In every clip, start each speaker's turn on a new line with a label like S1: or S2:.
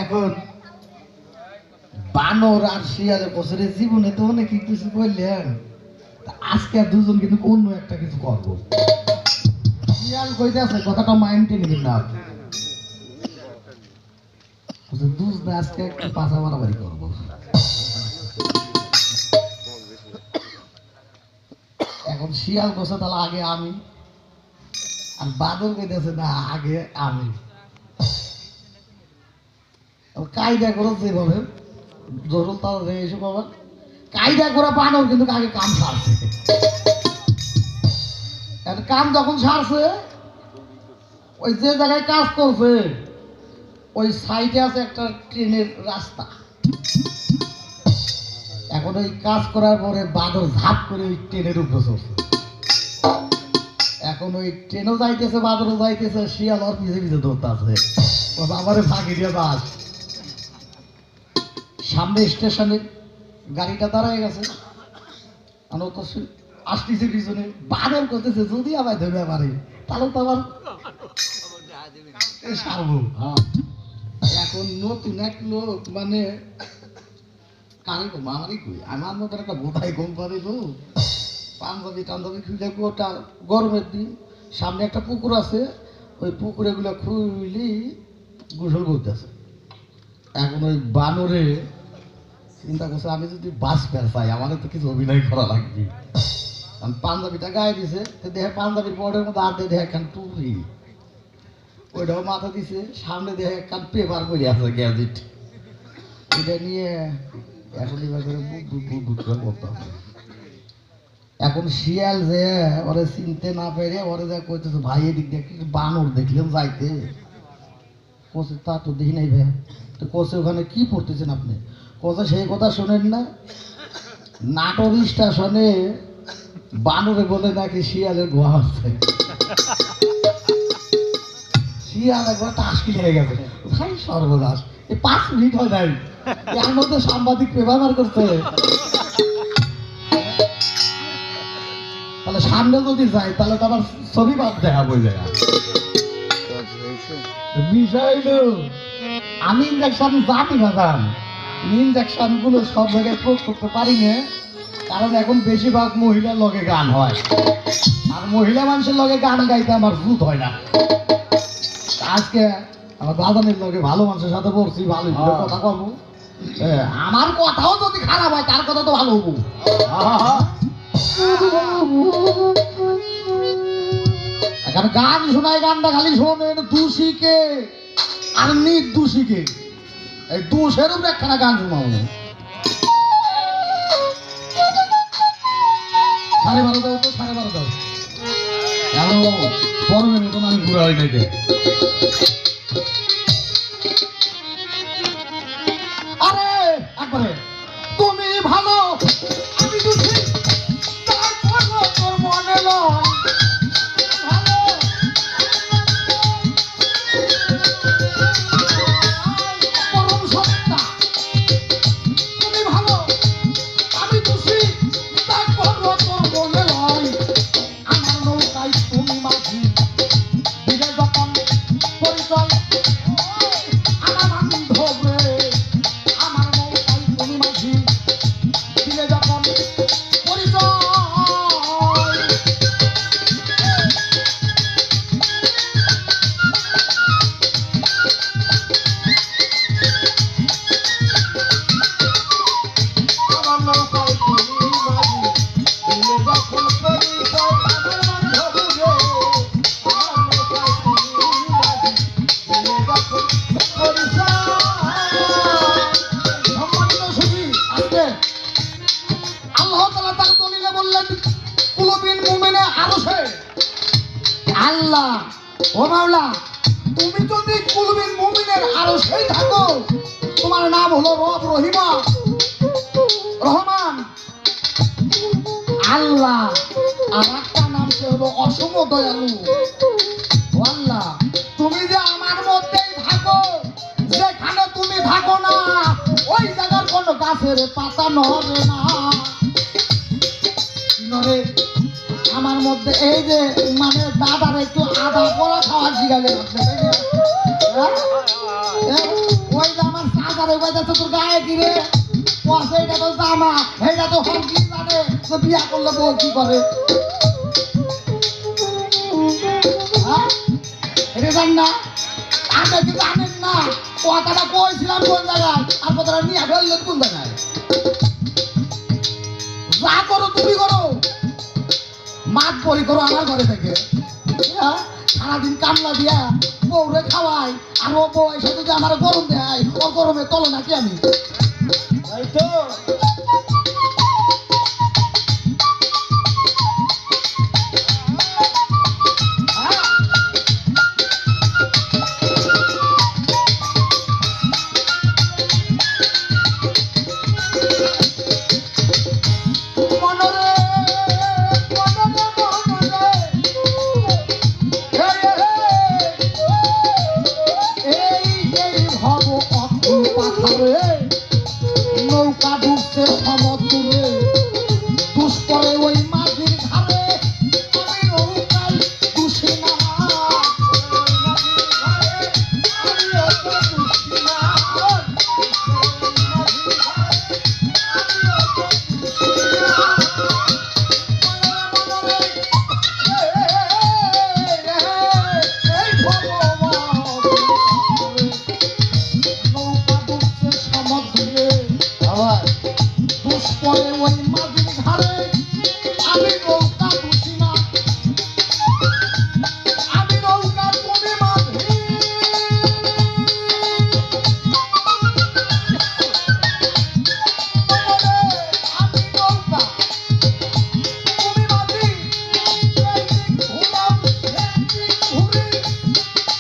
S1: এখন বানর আর শিয়ালের বছরের জীবনে তো অনেক কিছু করলেন, আজকে আর দুজন কিন্তু অন্য একটা কিছু করবো। শিয়াল কইতে আছে কথাটা মাইন্ডে নিবেন না, দুজ না আজকে একটু পাশা মারামারি করবো। এখন শিয়াল কইছে তাহলে আগে আমি, আর বাদর কইতেছে না আগে আমি। কায়দা করে যেভাবে জরুল তার এসে বাবা কায়দা করে বানর কিন্তু আগে কাম সারছে। কাম যখন সারছে ওই যে জায়গায় কাজ করছে ওই সাইডে আছে একটা ট্রেনের রাস্তা। এখন ওই কাজ করার পরে বাদর ঝাঁপ করে ওই ট্রেনের উপরে চলছে। এখন ওই ট্রেনও যাইতেছে বাদরও যাইতেছে, শিয়াল আর পিছে পিছে ধরতে আছে, আমারে ফাঁকি দিয়ে বাস। সামনে স্টেশনে গাড়িটা দাঁড়ায় গেছে, আসতেছে পিছনে, বাদর করতেছে যদি আমায় ধরে পারে তাহলে তো আমার সারবো। এখন নতুন এক লোক মানে কারে কম আমারই কই, আমার মতো একটা বোধাই কম পারে লোক, পাঞ্জাবি টাঞ্জাবি খুলে ওটা গরমের দিন, সামনে একটা পুকুর আছে, ওই পুকুরে গুলো খুলি গোসল করতেছে। এখন ওই বানরে চিন্তা করছে আমি যদি বাস পেঁচাই আমাদের তো কিছু অভিনয় করা লাগবে। পাঞ্জাবিটা গায়ে দিছে, দেখে পাঞ্জাবির পরের মধ্যে আর দেখে একখান টুপি, ওইটাও মাথা দিছে, সামনে দেখে একখান পেপার পরে আছে গ্যাজেট, ওইটা নিয়ে এখন এবার করে বুক করতে হবে। এখন শিয়াল যে ওরে চিনতে না পেরে ওরে যা কইতেছে ভাই এদিক দিয়ে বানর দেখলেন যাইতে, কোচে তা তো দেখি নাই ভাই, তো কোচে ওখানে কি পড়তেছেন আপনি? কোচে সেই কথা শোনেন না, নাটোর স্টেশনে বানরে বলে নাকি শিয়ালের গোয়া আছে, শিয়াল একবার টাস্কি লেগে গেছে। ভাই সর্বনাশ, এই 5 মিনিট হয় নাই এর মধ্যে সাংবাদিক ব্যবহার করছে। তাহলে সামনে যদি যাই তাহলে তো আমার ছবি বাদ দেখা বই যায়। বিষয় আমি ইঞ্জেকশন জানি না, জান ইঞ্জেকশন গুলো সব জায়গায় প্রয়োগ করতে পারি না, কারণ এখন বেশিরভাগ মহিলার লগে গান হয়, আর মহিলা মানুষের লগে গান গাইতে আমার ভূত হয় না। আজকে আমার বাজানের লগে ভালো মানুষের সাথে পড়ছি, ভালো কথা কবো, আমার কথাও যদি খারাপ হয় তার কথা তো ভালো হবো। এখানে গান শোনায়, গানটা খালি শোনেন দোষীকে আর নির্দোষীকে, এই দোষের উপরে একখানা গান শোনাও। 12:30 দাও তো, 12:30 দাও, এমন 15 মিনিট মানে ঘুরা হয় নাকি। আরে একবারে তুমি ভালো আমি দোষী, তারপর তোর মনে লয় আল্লাহ ও মাওলা, তুমি যদি কুলবিন মুমিনের আরো সেই থাকো, তোমার নাম হলো রব রহিমা রহমান আল্লাহ, আর একটা নাম সে হলো অসম দয়ালু। আল্লাহ তুমি যে আমার মধ্যেই থাকো, যেখানে তুমি থাকো না ওই জায়গার কোন গাছের পাতা নড়ে না, নড়ে আমার মধ্যে। এই যে মানে দাদার একটু আদা পোড়া খাওয়ার শিখালে ওই বাজারে বাজাতে তোর গায়ে কিরে পয়সা এটা তো জামা এটা তো হল কি জানে তো বিয়া করলে বউ কি করে হ্যাঁ এটা জান না আপনি কি জানেন না কথাটা কইছিলাম কোন জায়গায় আর কথাটা নিয়ে ফেললেন কোন জায়গায় যা করো তুমি করো মাছ পরি করো আমার ঘরে থেকে হ্যাঁ সারাদিন কামলা দিয়া বউরে খাওয়াই আর ও বউ এসে যদি আমার গরম দেয় ও গরমে তলো নাকি আমি তাই তো নৌকা ডুবছে সমুদ্রে দুষ্করে ওই মাঝির ঘাড়ে আমি নৌকায় ডুসি না পরে ওই মাঝির ঘাড়ে আমি নৌকা বুঝি না আমি নৌকা কোনে মাঝি আমি নৌকা কোনে মাঝি ঘুরাম ঘুরি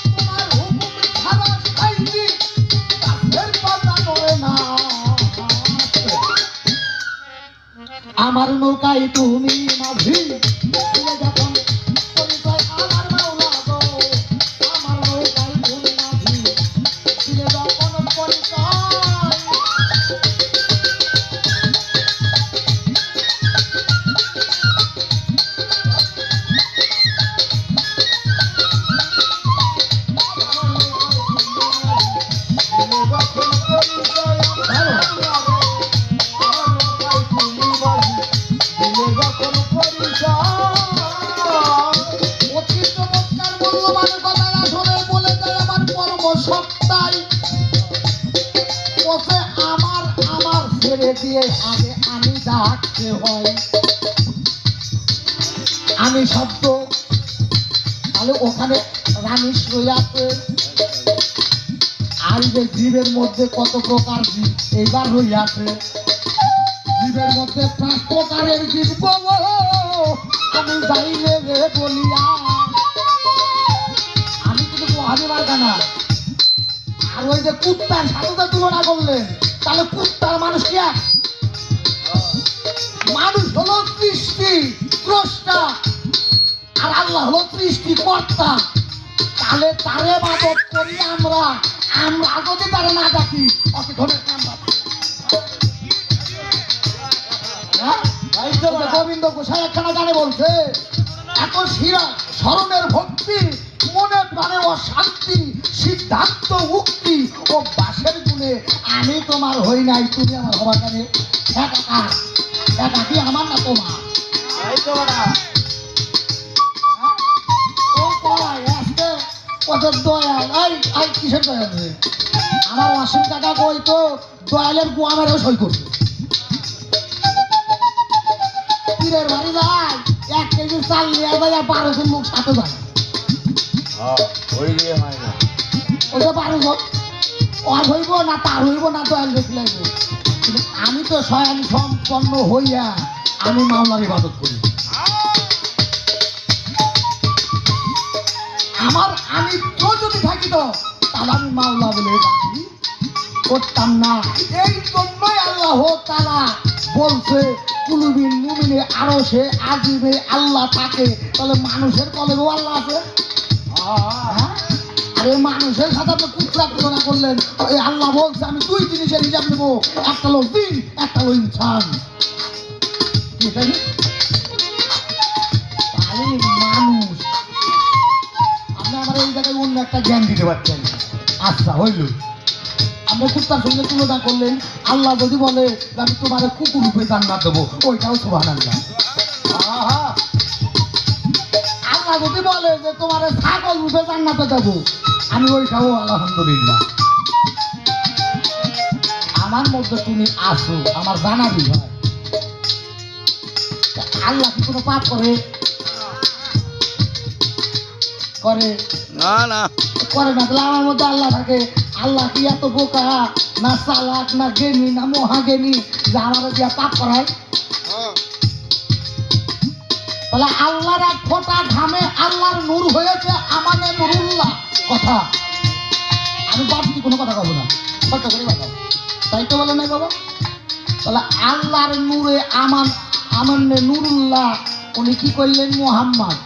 S1: তোমার হুকুম ছাড়া খাইছি কাছের পাতা করে না আমার নৌকায় তুমি মাঝি যখন পরিচয় আমার মাওলা গো আমার নৌকায় তুমি মাঝি দিলে যখন পরিচয় দিয়ে আগে আমি ডাকতে হয় আমি শব্দ তাহলে ওখানে রানী শুয়ে আছে আর যে জীবের মধ্যে কত প্রকার জীব এইবার হইয়াছে জীবের মধ্যে 5 প্রকারের জীব আমি যাইলে রে বলিয়া আমি কিন্তু মহাবি মার্কা না আর ওই যে কুত্তার সাথে তুলনা করলেন তাহলে কুত্তার মানুষ কি মানুষ হলো সৃষ্টি স্রষ্টা আর আল্লাহ হলো সৃষ্টি কর্তা তাহলে তারে ইবাদত করি আমরা যদি তারে না ডাকি অতি ধরে গোবিন্দ গোসাই একখানা গানে বলছে এত শিরা স্মরণের ভক্তি মনে প্রাণে অশান্তি সিদ্ধান্ত উক্তি ও বাসের গুণে আমি তোমার হই নাই তুমি আমার হবার কানে একাকি আমার না তোমার কত দয়াল এই কিসের দয়াল আমার অসীম টাকা কই তো দয়ালের গোয়া মেরেও সই করছে পীরের বাড়ি যায় 1 কেজি চাল নিয়ে যায় আর 12 জন লোক সাথে যায় ওটা 12 জন আর হইব না তার হইব না দয়াল দেখলে কিন্তু আমি তো স্বয়ং সম্পন্ন হইয়া আমি মাওলার ইবাদত করি আমার আমি তো যদি থাকি তো তাহলে আমি মাওলা বলে দাবি করতাম না এই জন্যই আল্লাহ তাআলা বলছে কুলুবিন মুমিনে আরো সে আজিবে আল্লাহ থাকে তাহলে মানুষের কলেও আল্লাহ আছে আরে মানুষের সাথে আপনি কুত্রা তুলনা করলেন এই আল্লাহ বলছে আমি 2 জিনিসের হিসাব নেবো একটা হলো দিন একটা হলো ইনসান মানুষ আপনি আমার এই জায়গায় অন্য একটা জ্ঞান দিতে পারছেন আচ্ছা হইল আপনি কুত্তার সঙ্গে তুলনা করলেন। আল্লাহ যদি বলে আমি তোমার কুকুর রূপে জান্নাত দেবো, ওইটাও সুবহানাল্লাহ। আল্লাহ যদি বলে যে তোমার ছাগল রূপে জান্নাতে দেবো, আমি ওইটাও আলহামদুলিল্লাহ। আমার মধ্যে তুমি আসো, আমার জানাবি ভাই। আল্লাহ কি কোনো পাপ করে? করে
S2: না না
S1: করে না। তাহলে আমার মধ্যে আল্লাহ থাকে। আল্লাহ কি এত বোকা না চালাক না জ্ঞানী না মহাজ্ঞানী যে আমার দিয়া পাপ করায়? তাহলে আল্লাহর এক ফোঁটা ঘামে আল্লাহর নূর হয়েছে আমানে নুরুল্লাহ। কথা আমি বাড়তি কোনো কথা কব না, সত্য করে বাতাও, তাই তো বলে নাই বাবা? তাহলে আল্লাহর নূরে আমানে নুরুল্লাহ উনি কি করলেন? মুহাম্মদ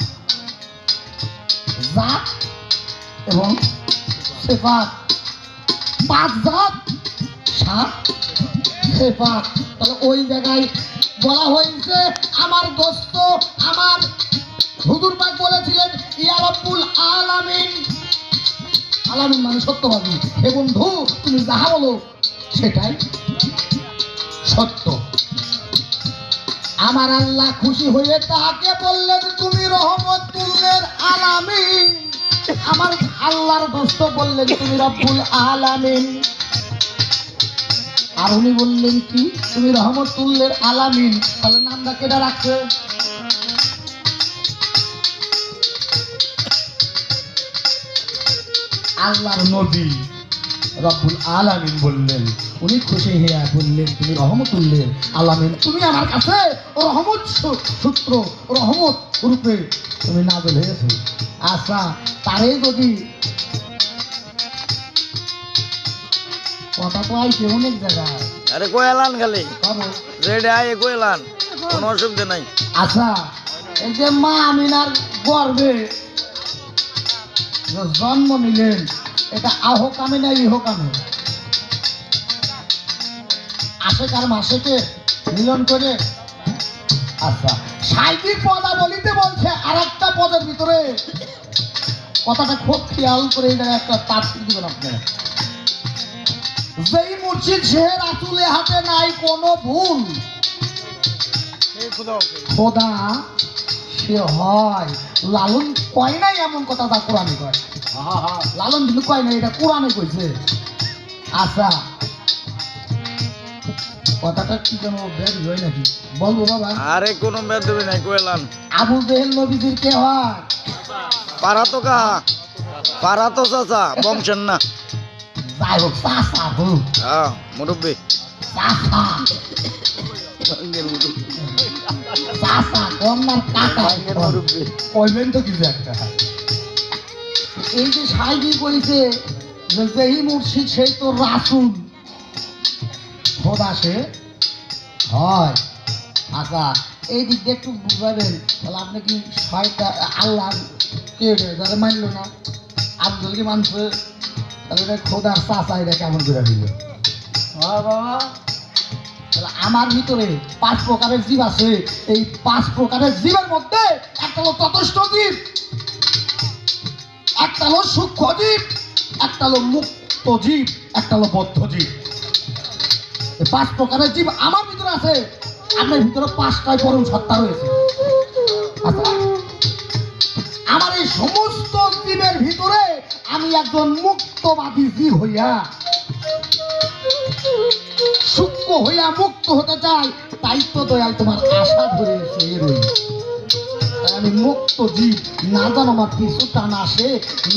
S1: জাত এবং সিফাত, 5 জাত 7 সিফাত। তাহলে ওই জায়গায় বলা হয়েছে আমার দোস্ত, আমার হুজুর পাক বলেছিলেন ইয়া রাব্বুল আলামিন। আলামিন মানে সত্যবাদী। হে বন্ধু তুমি যাহা বলো সেটাই সত্য। আমার আল্লাহ খুশি হয়ে তাকে বললেন তুমি রহমতুল্লিল আলামিন। আমার আল্লাহর দোস্ত বললেন তুমি রব্বুল আলামিন। আর উনি বললেন কি তুমি রহমতুল্লিল আলামিন। তাহলে নামটা কেটা রাখছে? আল্লাহর নবী রব্বুল আলামিন বললেন, উনি খুশি হইয়া বললেন তুমি রহমতুল্লিল আলামিন। তুমি আমার কাছে রহমত সূত্র রহমত রূপে তুমি নাযিল হয়েছো। আচ্ছা তারে যদি কথা তো আইছে অনেক জায়গায়।
S2: আরে কইলান খালি রেডি আয় কইলান, কোনো অসুবিধা নাই।
S1: আচ্ছা এই যে মা আমিনার গর্ভে জন্ম নিলেন, এটা আহকামে না ইহকামে? আশেকার মাসেকে মিলন করে। আচ্ছা সাইজিক পদা বলিতে বলছে আর একটা পদের ভিতরে কথাটা খুব খেয়াল করে এই জায়গায় একটা তার দিবেন আপনারা। যেই মুর্শিদ সে রাসূলে হাতে নাই কোনো ভুল, খোদা সে হয় লালন কয় নাই এমন কথা যা কোরআনে কয়। লালন কিন্তু কয় নাই, এটা কোরআনে কইছে। আচ্ছা কথাটা কি যেন বেদ হয় নাকি বলবো বাবা?
S2: আরে কোনো বেদবি নাই কইলান।
S1: আবু জেহেল নবীজির কে হয়?
S2: পারা তো কাহা, পারা তো চাচা বংশের না।
S1: যাই হোক চাষা হোক
S2: হ্যাঁ মুরব্বী
S1: চাষা চাষা কন্যার কাকা কইবেন তো কিছু একটা। এই যে সাইজি কইছে যে যেই মুর্শিদ সেই তো রাসূল, খোদা সে হয়। আচ্ছা এই দিক দিয়ে একটু বুঝাবেন। তাহলে আপনি কি ছয়টা আল্লাহ কে যারা মানলো না আব্দুল কি মানছে, তাহলে এটা খোদার চাচা, এটা কেমন করে দিল? বাবা তাহলে আমার ভিতরে 5 প্রকারের জীব আছে। এই 5 প্রকারের জীবের মধ্যে একটা হলো ততস্থ জীব, একটা হলো সূক্ষ্ম জীব, একটা হলো মুক্ত জীব, একটা হলো বদ্ধ জীব। এই 5 প্রকারের জীব আমার ভিতরে আছে। আপনার ভিতরে 5টাই পরম সত্তা রয়েছে। আচ্ছা আমার এই সমস্ত জীবের ভিতরে আমি একজন মুক্তবাদী জীব হইয়া সূক্ষ্ম হইয়া মুক্ত হতে চাই। তাই তো দয়াল তোমার আশা ধরেছে এরই। আমি মুক্ত জীব, না জানো আমার কিছু টান আসে,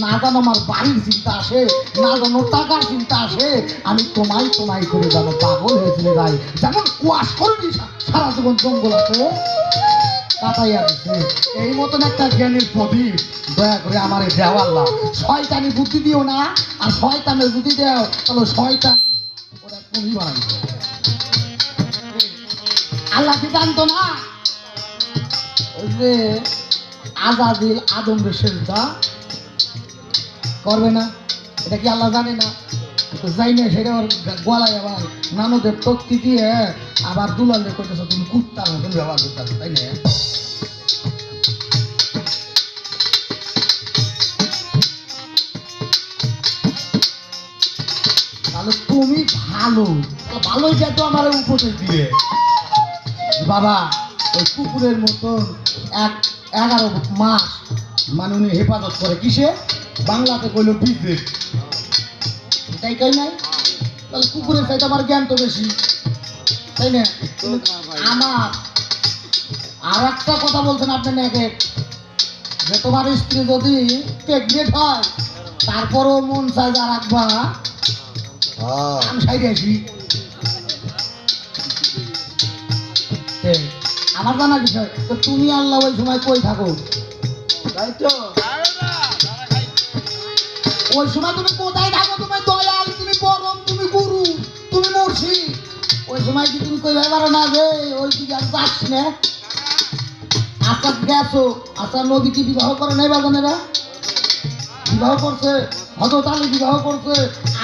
S1: না জানো আমার বাড়ির চিন্তা আসে, না জানো টাকার চিন্তা আসে। আমি তোমায় তোমায় করে জানো পাগল হয়েছিল গাই, যেমন কুয়াশ করে সারা জীবন জঙ্গল আছে কাটাইয়া দিচ্ছে। এই মতন একটা জ্ঞানের প্রদীপ দয়া করে আমার দেওয়া আল্লাহ। শয়তানি বুদ্ধি দিও না, আর শয়তানের যদি দেও তাহলে শয়তান ওরা তুমি বানাইবে। আল্লাহ কি জানতো না ওই যে আজাদিল আদম রে সেজদা করবে না? এটা কি আল্লাহ জানে না? যাই না সেটা ওর গলায় আবার নানদের তক্তি দিয়ে আবার দুলালে করতেছ তুমি কুত্তার মতন ব্যবহার করতেছ, তাই না? তাহলে তুমি ভালো, ভালোই যা তো আমার উপদেশ দিবে বাবা। ওই কুকুরের মতন 11 মাস মানে উনি হেফাজত করে কিসে, বাংলাতে কইল বিদ্যুৎ, এটাই কই নাই? তাহলে কুকুরের চাইতে আমার জ্ঞান তো বেশি, তাই না? আমার আর একটা কথা বলছেন আপনি নাকি, যে তোমার স্ত্রী যদি প্রেগনেন্ট হয় তারপরও মন চাই যা রাখবা আমি সাইডে আসি। আমার জানা বিষয় তো, তুমি আল্লাহ ওই সময় কই থাকো? তাই তো, ওই সময় তুমি কোথায় থাকো? তুমি দয়াল, তুমি পরম, তুমি গুরু, তুমি মুর্শিদ। ওই সময় কি তুমি কই পারো না যে ওই দিকে আর যাস না? আচ্ছা গেছো, আচ্ছা নবী কি বিবাহ করে নাই বাগানেরা? বিবাহ করছে, হযরত আলী বিবাহ করছে,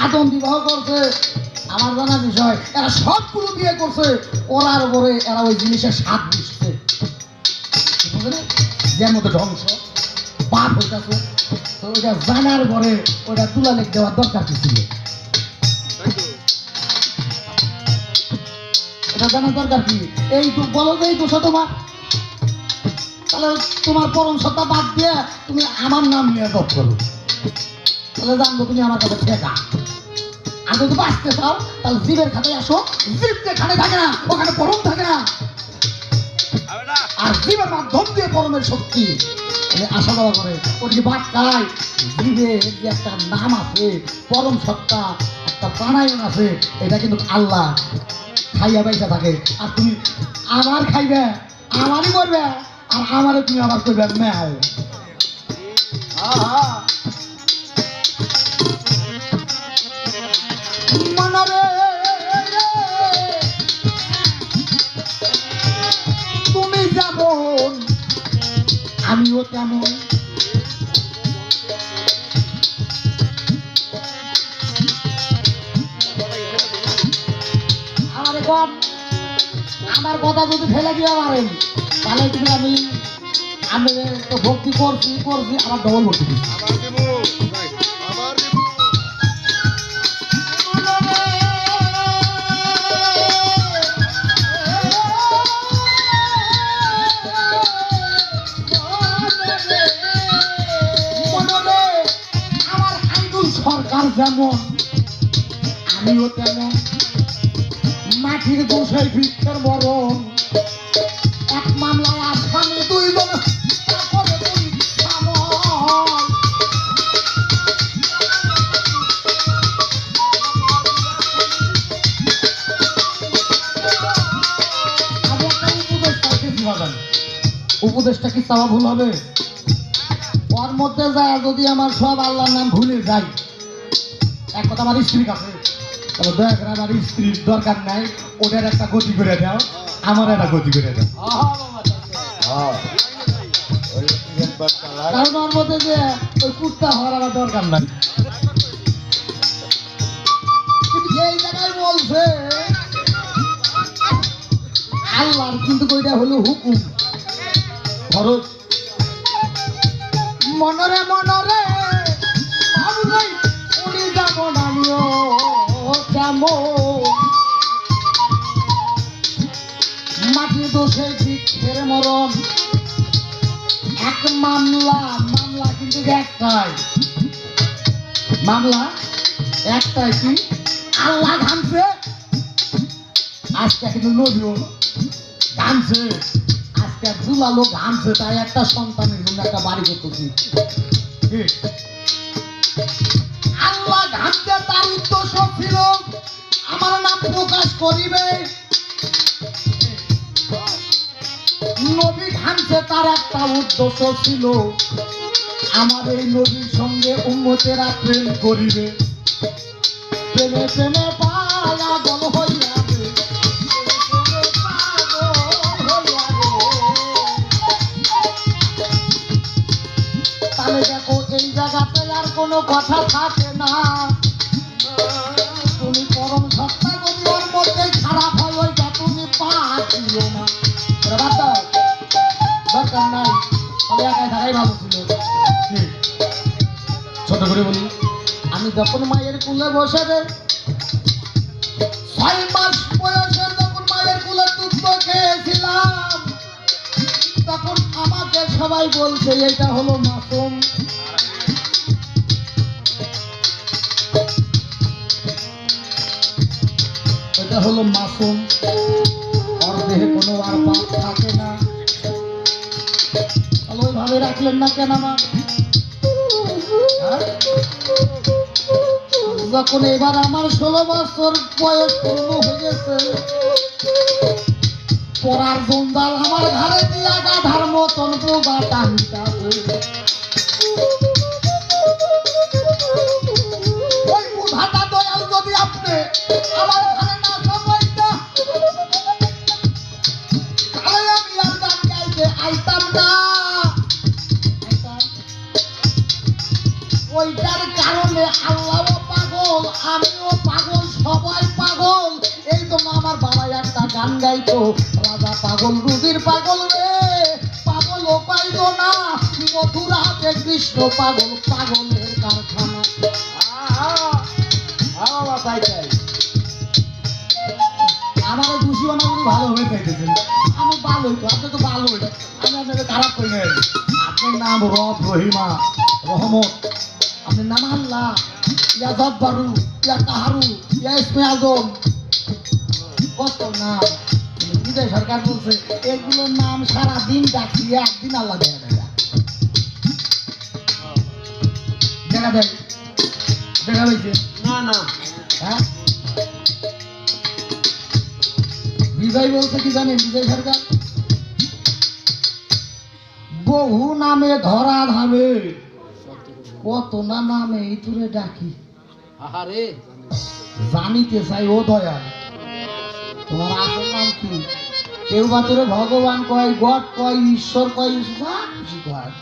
S1: আদম বিবাহ করছে। আমার জানা বিষয় এরা সবগুলো বিয়ে করছে, করার পরে এরা ওই জিনিসের স্বাদ বুঝছে, যার মধ্যে ধ্বংস পাপ হইতেছে। তো ওইটা জানার পরে ওইটা তুলা লেখ দেওয়ার দরকার কি ছিল? এটা জানার দরকার কি? এই তো বলো যে এই দোষ তোমার, তাহলে তোমার পরম সত্তা বাদ দিয়ে তুমি আমার নাম নিয়ে জপ করো, তাহলে জানবো তুমি আমার কাছে ঠেকা। আর যদি বাঁচতে চাও তাহলে জীবের খাতায় আসো, জীব যেখানে থাকে না ওখানে পরম থাকে না, আর জীবের মাধ্যম দিয়ে পরমের শক্তি আসা যাওয়া করে। ওই বাদ খায় জীবের যে একটা নাম আছে, পরম সত্তা, একটা প্রাণায়াম আছে, এটা কিন্তু আল্লাহ খাইয়া বাইসা থাকে। আর তুমি আমার খাইবে, আমারই করবে, আর আমারে তুমি আবার করবে ম্যাও। মনরে তুমি যেমন আমিও তেমন, আমার কথা যদি ফেলে দিয়ে পারেন তাহলে তুমি আমি তো ভক্তি করছি আমার ডবল ভক্তি দিচ্ছি। আমার আইনুল সরকার যেমন আমিও তেমন, মাটির দোষের বৃক্ষের মরণ, এক মামলায় আসামি 2 জন উপদেশটা কি চাওয়া ভুল হবে? ওর মধ্যে যায় যদি আমার সব আল্লাহর নাম ভুলে যাই, এক কথা আমার স্ত্রীর কাছে, তাহলে দয়া করে আমার স্ত্রীর দরকার নাই, ওদের একটা গতি করে দাও, আমার একটা গতি করে দাও। কারণ ওর মধ্যে যে ওই কুত্তা হওয়ার আমার দরকার নাই। কিন্তু এই জায়গায় বলছে আল্লাহর, কিন্তু ওইটা হলো হুকুম খরচ। মনরে মনরে ভাবলাই উনি যেমন আমিও তেমন, মাটির দোষে বৃক্ষের মরণ, এক মামলা কিন্তু একটাই, মামলা একটাই কি আল্লাহ ঘামছে, আজকে কিন্তু নদীও ঘামছে, আজকে দুলালো ঘামছে, তাই একটা সন্তানের জন্য একটা বাড়ি করতেছি। আল্লাহ ঘামছে, তার উদ্দেশ্য ছিল আমার নাম প্রকাশ করিবে। নবী ঘামছে, তার একটা উদ্দেশ্য ছিল আমার এই নবীর সঙ্গে উম্মতেরা প্রেম করিবে। প্রেমে প্রেমে পাগল হইয়া তাহলে দেখো এই জায়গাতে আর কোনো কথা থাকে না। তুমি পরম সত্তা যদি ওর মধ্যে খারাপ হয়, ওইটা তুমি পাচ্ছিও না, দরকার নাই, তবে একাই থাকাই ভালো ছিল। ছোট করে বলি, আমি যখন মায়ের কুলে বসে রে 6 মাস বয়সে যখন মায়ের কুলে দুধ খেয়েছিলাম তখন আমাকে সবাই বলছে এটা হলো মাসুম। এটা হলো মাসুম, ওর দেহে কোনো আর পাপ থাকে না। ওইভাবে রাখলেন না কেন আমার? যখন এবার আমার 16 বছর বয়স পূর্ণ হয়ে গেছে পড়ার জঞ্জাল আমার ঘরে দিয়া গাধার মতন বোঝা টানতাছে। ওই বোঝাটা দয়াল যদি আপনি আমার ঘরে না সবাইতা তাহলে আমি আর গান গাইতে আইতাম না। ওইটার কারণে আল্লাহও পাগল, আমিও পাগল, সবাই পাগল। এই জন্য আমার বাবা একটা গান গাইতো, রাজা পাগল রুবির পাগল রে, পাগল ও পাইল না মথুরাতে কৃষ্ণ পাগল, পাগলের কারখানা। আমার দুশি অনেক ভালো হয়ে পাইতেছেন, আমি ভালো হইতো, আপনি তো ভালো হইতো, আমি আপনাকে খারাপ করি না। আপনার নাম রব রহিমা রহমত, আপনার নাম আল্লাহ, ইয়া জব্বারু, ইয়া কাহারু, ইয়া ইসমে আজম, কত নাম। বিজয় সরকার বলছে এগুলোর নাম সারা দিন ডাকছি, একদিন আল্লাহ দেখা দেয়, দেখা দেয়, দেখা হয়েছে না না। হ্যাঁ, বিজয় বলছে কি জানেন? বিজয় সরকার বহু নামে ধরা ধামে, কত না নামে ইতুরে ডাকি, আরে জানিতে চাই ও দয়া তোমার আসল নাম কি? কেউ বা তোরে ভগবান কয়, গড কয়, ঈশ্বর কয়, খুশি কয়,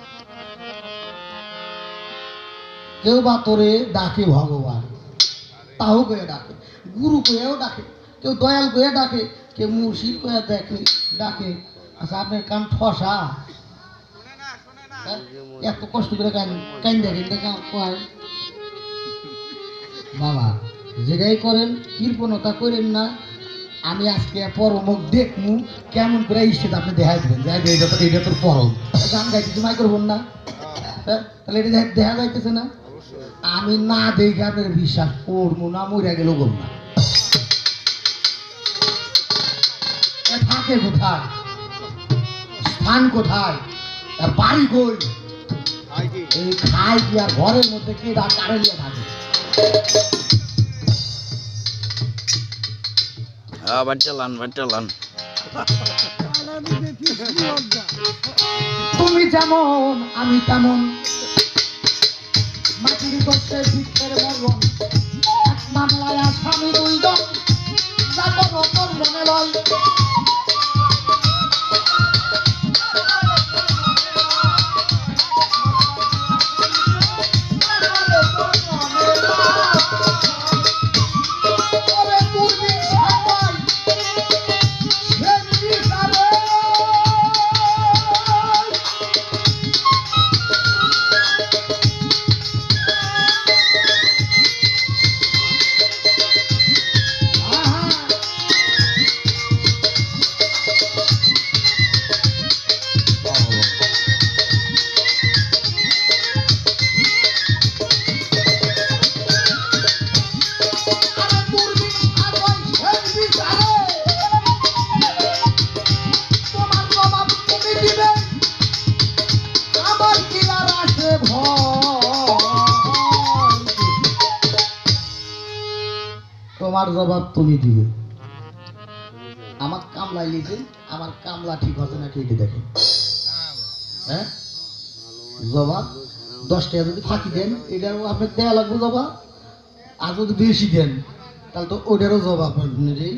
S1: কেউ বা তোরে ডাকে ভগবান, তাও কয়ে ডাকে, গুরু কয়েও ডাকে, কেউ দয়াল কয়ে ডাকে, কেউ মুর্শিদ কয়ে দেখে ডাকে। আচ্ছা আপনার কান ঠসা, এত কষ্ট করে কান দেখেন কয় বাবা যেটাই করেন কৃপণতা করেন না। আমি আজকে পরমুখ দেখমু কেমন করে ইচ্ছে আপনি দেখাই দেবেন, এটা তোর পরম গান গাইতে মাইক্রোফোন না, তাহলে এটা দেখা যাইতেছে না। আমি না দেখে আপনার বিশ্বাস করবো না, মরে গেল গম না। থাকে কোথায়, স্থান কোথায়, আর বাড়ি কই, এই খাই কি আর ঘরের মধ্যে কে কারে নিয়ে থাকে? তুমি যেমন আমি তেমন, মাটির করতে ভিক্ষের মরণ, এক মামলায় আসামি 2 জন, যাবো রতন মনে লয়। তোমার জবাব তুমি দিবে। আমার কামলা লিখে, আমার কামলা ঠিক হবে না ঠিক দেখেন। হ্যাঁ, জবাব 10 টাকা যদি ফাঁকি দেন এটাও আপনার দেওয়া লাগবে জবাব, আর যদি বেশি দেন তাহলে তো ওটারও জবাব নিজেই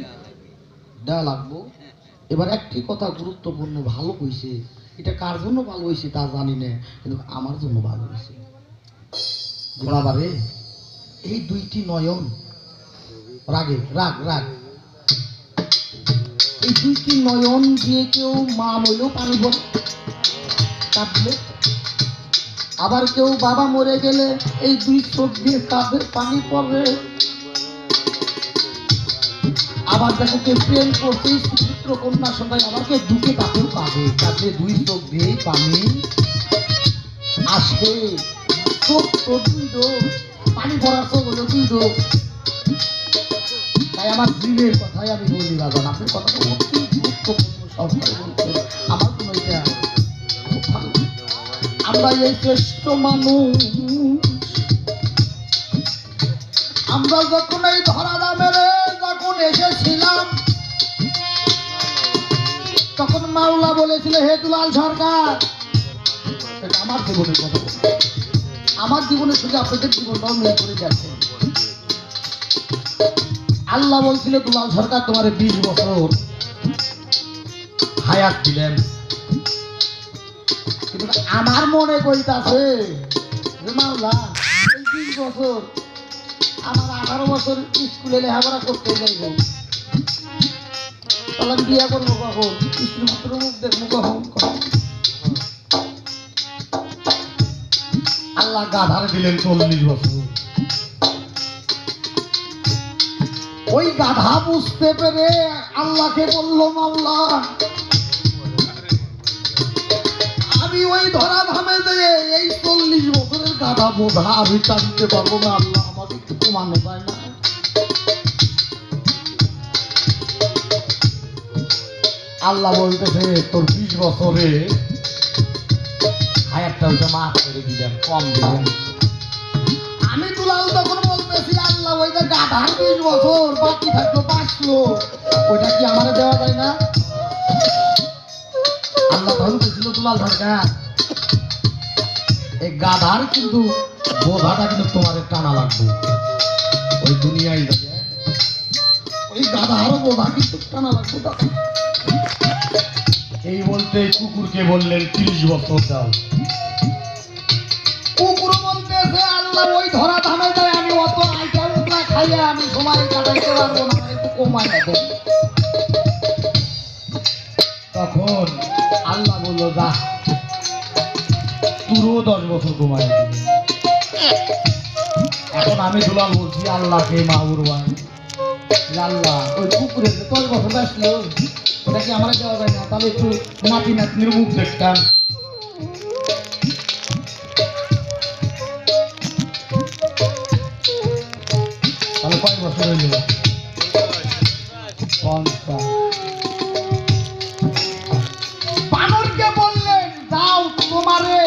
S1: দেওয়া লাগবো। এবার একটি কথা গুরুত্বপূর্ণ, ভালো কইছে, এটা কার জন্য ভালো হয়েছে তা জানি না, কিন্তু আমার জন্য ভালো হয়েছে। বাবারে এই 2টি নয়ন, রাগে রাগ রাগ, এই 2টি নয়ন দিয়ে কেউ মা বলেও পানি ভরে কাঁদলে, আবার কেউ বাবা মরে গেলে এই দুই চোখ দিয়ে কাঁধে পানি পড়ে। আবার দেখো কেউ প্রেম করতে পুত্র কন্যা সন্তান, আবার কেউ দুঃখে তাকেও কাঁদে, কাঁদে দুই চোখ দিয়ে পানি আসে। চোখ তো দুই ডোক, পানি পড়ার চোখ হলো দুই ডোক। তাই আমার দিলের কথাই আমি বলি বাবা, আপনার কথাটা অতি গুরুত্বপূর্ণ সহকারে বলছেন। আমার কোনো এটা খুব ভালো। আমরা এই শ্রেষ্ঠ মানুষ, আমরা যখন এই ধরা দামের যখন এসেছিলাম, তখন মাওলা বলেছিল, হে দুলাল সরকার, এটা আমার জীবনের কথা বলছি, আমার জীবনের সঙ্গে আপনাদের জীবনটাও মিল করে যাচ্ছে। আল্লাহ বলছিল, দুলাল সরকার তোমার 20 বছর হায়াত দিলেন, কিন্তু আমার মনে কইতাছে মাওলা এই 20 বছর আমার 18 বছর স্কুলে লেখাপড়া করতে যাইব, তাহলে আমি বিয়া করবো কখন, স্ত্রী পুত্র মুখ দেখবো কখন? আল্লাহ গাধার দিলেন 40 বছর। ওই গাধা বুঝতে পেরে আল্লাহকে বলল, মাওলা আমি ওই ধরা ধামে দিয়ে এই 40 বছরের গাধা বোঝা আমি টানতে পারবো না, আল্লাহ আমাকে একটু কমানো যায় না? আল্লাহ বলতেছে, তোর 20 বছরে হায়াতটা ওইটা মাফ করে দিলেন, কম দিলেন। আমি দুলাল তখন বলতেছি, আল্লাহ ওইটা গাধার 20 বছর বাকি থাকলো, বাঁচলো, ওইটা কি আমার দেওয়া যায় না? আল্লাহ তখন বলছিল, দুলাল সরকার এই গাধার কিন্তু বোঝাটা কিন্তু তোমার টানা লাগবে, ওই দুনিয়ায় যাবে, ওই গাধারও বোঝা কিন্তু টানা লাগবে। এই বলতে কুকুরকে বললেন 30 বছর দাও। কুকুর বলতেছে, আল্লাহ ওই ধরা ধামে যায় আমি অত আইটা উঠলা খাইয়া আমি সময় কাটাইতে পারবো না, একটু কমাই দেব। তখন আল্লাহ বলল, যা পুরো 10 বছর কমাই দিবে। এখন আমি দুলাল বলছি আল্লাহকে, মাহুর ভাই আল্লাহ ওই কুকুরের 10 বছর আসলো ওটা কি আমার দেওয়া যায় না? তাহলে একটু নাতি নাতনির মুখ দেখতাম। তাহলে কয় বছর হইল? 50। বানরকে বললেন, যাও তোমারে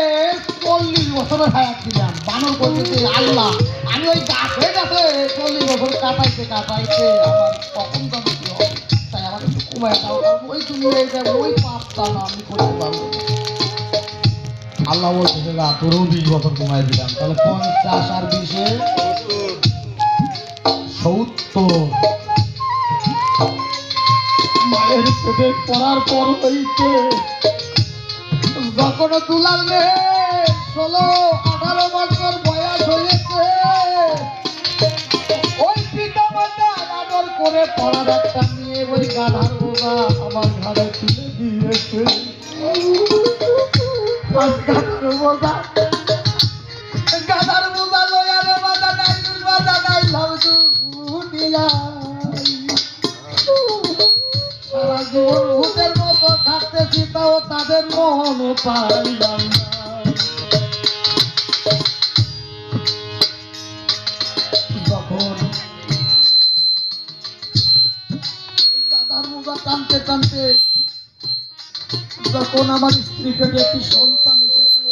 S1: 40 বছরের হায়াত দিলাম। বানর বলতেছে, আল্লাহ আমি ওই গাছে গাছে 40 বছর কাটাইতে কাটাইতে আমার কখন যাবে কি হবে, তাই আমার একটু কমায় দাও, ওই তুমি ওই পাপটা না আমি করতে পারবো না। আল্লাহ বলতেছে, না তোরও 20 বছর কমায় দিলাম, তাহলে 50 আর 20-এ 70। মায়ের পেটে পড়ার পর হইতে যখন দুলাল রে 16-18 বছর বয়স হয়েছে, ওই পিতা মাতা আদর করে পড়ার একটা নিয়ে ওই গাধার বোঝা আমার ঘরে তুলে দিয়েছে। গাধার বোঝা লয়া রে বাজা গাইলুল বাজা গাইলাম দুনিয়া, সারা জীবন ভূতের মতো কাটতেছি, তাও তাদের মন পাইলাম না। যখন এই গাধার বোঝা টানতে টানতে যখন আমার স্ত্রী পেটে একটি সন্তান এসে গেল,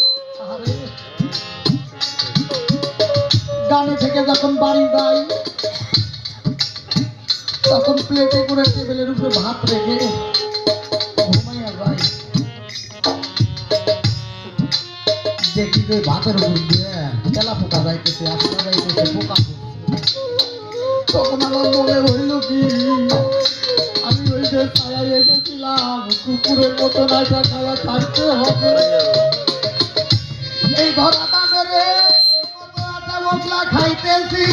S1: আরে গানে থেকে যখন বাড়ি যাই তখন প্লেটে করে টেবিলের উপরে ভাত রেখে ঘুমাইয়া যাই, দেখি যে ভাতের উপর দিয়ে তেলা পোকা যাইতেছে, আসলা যাইতেছে, পোকা পড়ছে। তখন আমার মনে হইল কি, আমি ওই যে ছায়ায় এসেছিলাম, কুকুরের মতো নাইটা খাওয়া থাকতে হবে। এই ধরা দামের মতো আটা মশলা খাইতেছি,